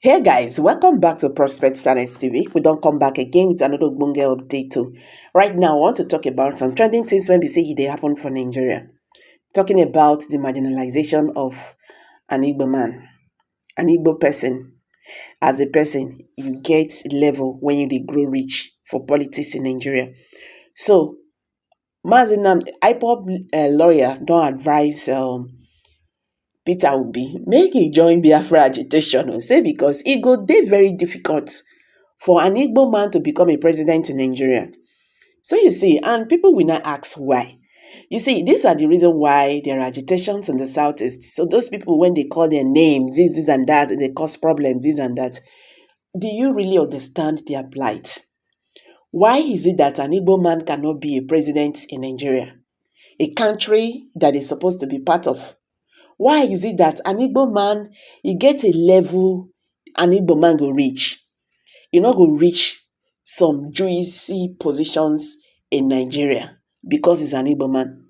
Hey guys, welcome back to Prospect Channels TV. We don't come back again with another Bunge update too. Right now, I want to talk about some trending things when we say they happen for Nigeria. Talking about the marginalization of an Igbo man, an Igbo person. As a person, you get level when you dey grow rich for politics in Nigeria. So, Mazinam, IPOB lawyer don't advise Peter Obi make he join Biafra agitation say because e go dey very difficult for an Igbo man to become a president in Nigeria. So you see, and people will not ask why. You see, these are the reason why there are agitations in the southeast. So those people, when they call their names, this and that, they cause problems, this and that. Do you really understand their plight? Why is it that an Igbo man cannot be a president in Nigeria, a country that is supposed to be part of? Why is it that an Igbo man, he get a level an Igbo man go reach? You not go reach some juicy positions in Nigeria because he's an Igbo man.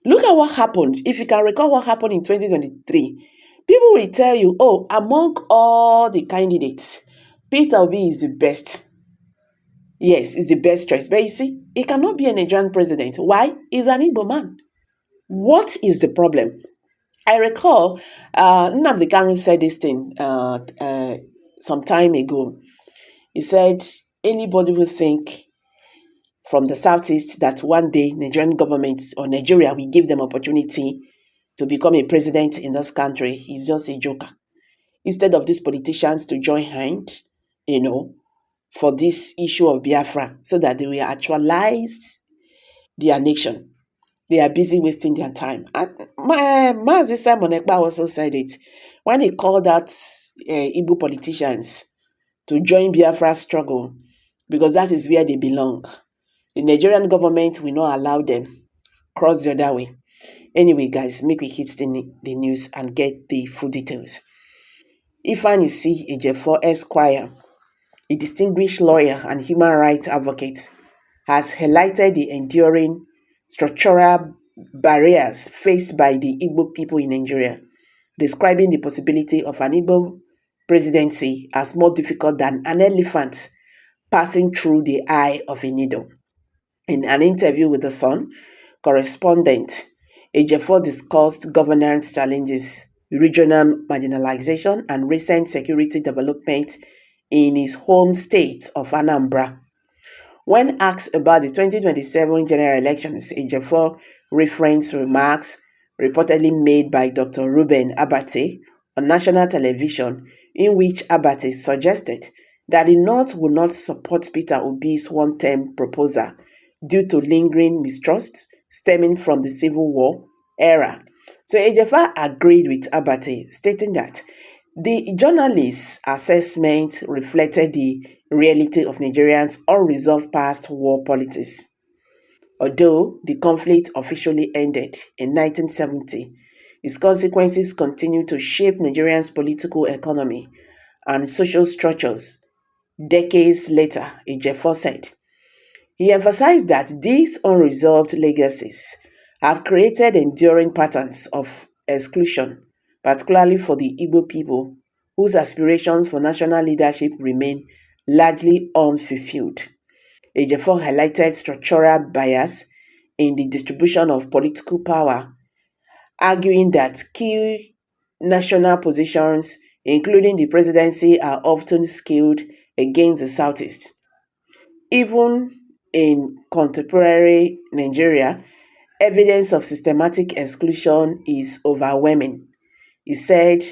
Look at what happened. If you can recall what happened in 2023, people will tell you, oh, among all the candidates, Peter Obi is the best. Yes, he's the best choice. But you see, he cannot be a Nigerian president. Why? He's an Igbo man. What is the problem? I recall Nnamdi Kanu said this thing some time ago. He said, anybody will think from the southeast that one day Nigerian government or Nigeria will give them opportunity to become a president in this country is just a joker. Instead of these politicians to join hands, for this issue of Biafra so that they will actualize their nation. They are busy wasting their time. And Mazi Simon Ekpa also said it when he called out Igbo politicians to join Biafra's struggle because that is where they belong. The Nigerian government will not allow them cross the other way. Anyway, guys, make we hit the news and get the full details. Ifeanyi C. Ejiofor Esquire, a distinguished lawyer and human rights advocate, has highlighted the enduring structural barriers faced by the Igbo people in Nigeria, describing the possibility of an Igbo presidency as more difficult than an elephant passing through the eye of a needle. In an interview with The Sun, correspondent Ejiofor discussed governance challenges, regional marginalization, and recent security development in his home state of Anambra. When asked about the 2027 general elections, Ejiofor referenced remarks reportedly made by Dr. Reuben Abate on national television, in which Abate suggested that the North would not support Peter Obi's one-term proposal due to lingering mistrust stemming from the Civil War era. So Ejiofor agreed with Abate, stating that the journalist's assessment reflected the reality of Nigerians' unresolved past war politics. Although the conflict officially ended in 1970, its consequences continue to shape Nigerians' political economy and social structures decades later, Ejiofor said. He emphasized that these unresolved legacies have created enduring patterns of exclusion, particularly for the Igbo people, whose aspirations for national leadership remain largely unfulfilled. Ejiofor highlighted structural bias in the distribution of political power, arguing that key national positions, including the presidency, are often skewed against the Southeast. Even in contemporary Nigeria, evidence of systematic exclusion is overwhelming. He said,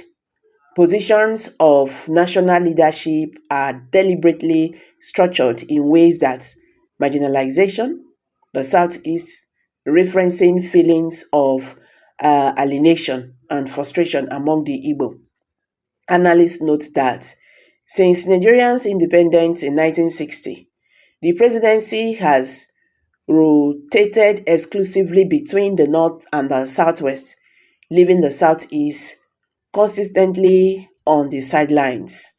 positions of national leadership are deliberately structured in ways that marginalization, the Southeast, referencing feelings of alienation and frustration among the Igbo. Analysts note that since Nigeria's independence in 1960, the presidency has rotated exclusively between the North and the Southwest, leaving the Southeast consistently on the sidelines.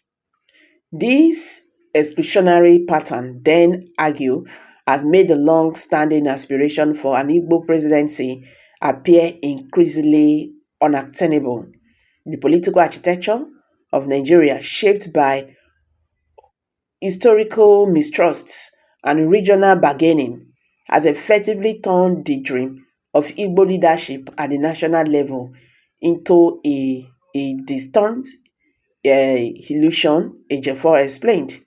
This exclusionary pattern, then argue, has made the long-standing aspiration for an Igbo presidency appear increasingly unattainable. The political architecture of Nigeria, shaped by historical mistrusts and regional bargaining, has effectively turned the dream of Igbo leadership at the national level into a distant illusion, Ejiofor explained.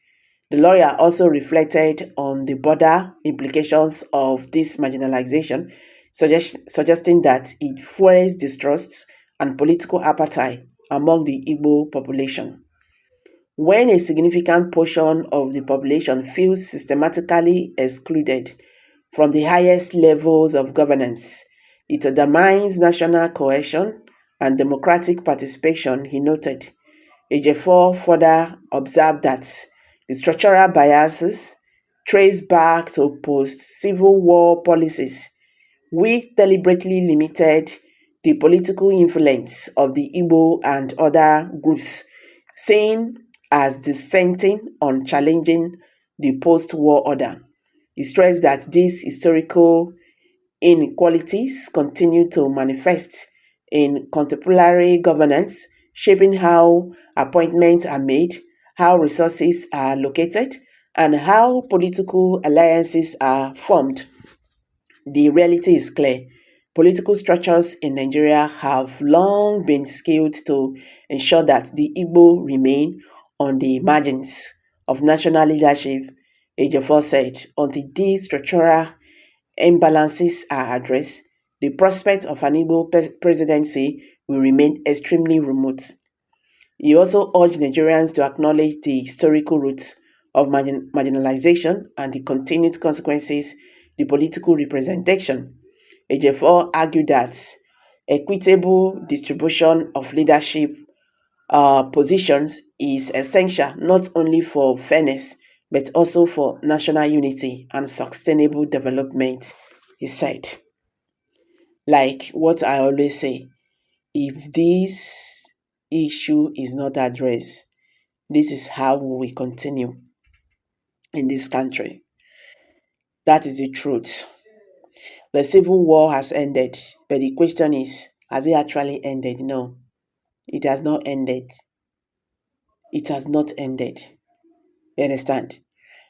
The lawyer also reflected on the broader implications of this marginalization, suggesting that it fuels distrust and political appetite among the Igbo population. When a significant portion of the population feels systematically excluded from the highest levels of governance, it undermines national cohesion and democratic participation, he noted. Ejiofor further observed that the structural biases trace back to post-Civil War policies which deliberately limited the political influence of the Igbo and other groups seen as dissenting on challenging the post-war order. He stressed that these historical inequalities continue to manifest in contemporary governance, shaping how appointments are made, how resources are located, and how political alliances are formed. The reality is clear. Political structures in Nigeria have long been skewed to ensure that the Igbo remain on the margins of national leadership, Ejiofor said. Until these structural imbalances are addressed, the prospect of an Igbo presidency will remain extremely remote. He also urged Nigerians to acknowledge the historical roots of marginalization and the continued consequences the political representation. Ejiofor argued that equitable distribution of leadership positions is essential not only for fairness but also for national unity and sustainable development, he said. Like what I always say, if this issue is not addressed, this is how we will continue in this country. That is the truth. The civil war has ended, but the question is, has it actually ended? No, it has not ended. It has not ended. You understand?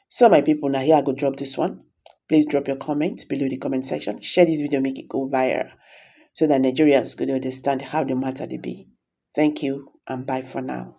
So, my people, now here I go drop this one. Please drop your comments below the comment section. Share this video, make it go viral so that Nigerians could understand how the matter they be. Thank you and bye for now.